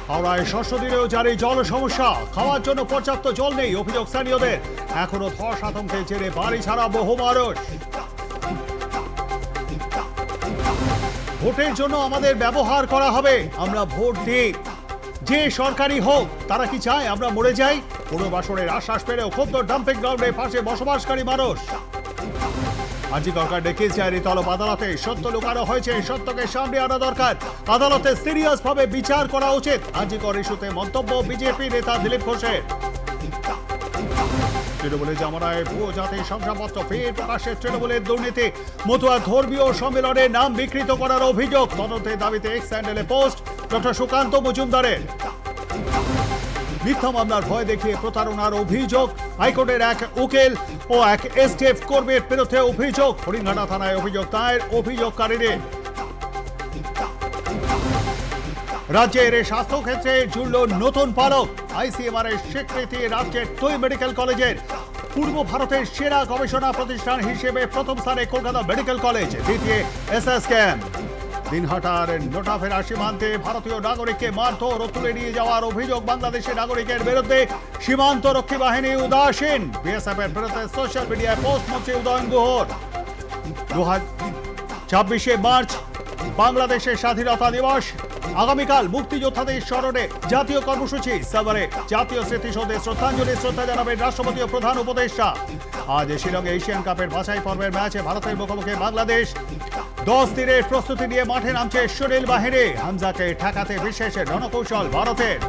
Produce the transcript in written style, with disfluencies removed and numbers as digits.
হাওড়ায় ষষ্ঠ দিনেও জারি জল সমস্যা, খাওয়ার জন্য পর্যাপ্ত জল নেই অভিযোগ স্থানীয়দের। এখনো ধস আতঙ্কের জেরে বাড়ি ছাড়া বহু মানুষ। ভোটের জন্য আমাদের ব্যবহার করা হবে, আমরা ভোট দিই। যে সরকারি হোক, তারা কি চায় আমরা মরে যাই? পুনর্বাসনের আশ্বাস পেলেও ক্ষুব্ধ ডাম্পিং গ্রাউন্ডের পাশে বসবাসকারী মানুষ। আজি সরকার ডেকেছে তলব আদালতে, সত্য লুকানো হয়েছে, সত্যকে সামনে আনা দরকার। আদালতে সিরিয়াস ভাবে বিচার করা উচিত। আজিকর ইস্যুতে মন্তব্য বিজেপি নেতা দিলীপ ঘোষের। তৃণমূলের জামানায় ভুয়ো জাতির শংসাপত্র ফের প্রকাশের তৃণমূলের দুর্নীতি। মতুয়া ধর্মীয় সম্মেলনে নাম বিকৃত করার অভিযোগ, তদন্তের দাবিতে এক্স হ্যান্ডেলে পোস্ট ডক্টর সুকান্ত মজুমদারের। মিথ্যা মামলার ভয় দেখিয়ে প্রতারণার অভিযোগ, হাইকোর্টের এক উকিল ও এক এসটিএফ কর্মীর বিরুদ্ধে অভিযোগ। হরিণঘাটা থানায় অভিযোগ দায়ের অভিযোগকারীদের। রাজ্যের স্বাস্থ্যক্ষেত্রে জুড়ল নতুন পালক। আইসিএমআর এর স্বীকৃতি রাজ্যের 2 মেডিকেল কলেজের। পূর্ব ভারতের সেরা গবেষণা প্রতিষ্ঠান হিসেবে প্রথম স্থানে কলকাতা মেডিকেল কলেজ, দ্বিতীয় এসএসকেএম। দিনহাটার নোটাফেরা সীমান্তে ভারতীয় নাগরিককে মারধর ও তুলে নিয়ে যাওয়ার অভিযোগ বাংলাদেশের নাগরিকের বিরুদ্ধে। সীমান্ত রক্ষী বাহিনী উদাসীন। বিএসএফ এর বিরুদ্ধে সোশ্যাল মিডিয়ায় পোস্ট মন্ত্রী উদয়ন গুহর। 26শে মার্চ বাংলাদেশের স্বাধীনতা দিবস। আগামীকাল মুক্তিযোদ্ধাদের স্মরণে জাতীয় কর্মসূচি। সাভারে জাতীয় স্মৃতিসৌধে শ্রদ্ধাঞ্জলি শ্রদ্ধা জানাবেন রাষ্ট্রপতি ও প্রধান উপদেষ্টা। আজ শিলংয়ে এশিয়ান কাপের বাছাই পর্বের ম্যাচে ভারতের মুখোমুখি বাংলাদেশ। 10 দিনের প্রস্তুতি নিয়ে মাঠে নামছে সুনীল বাহিনী। হামজাকে ঠেকাতে বিশেষ রণকৌশল ভারতের।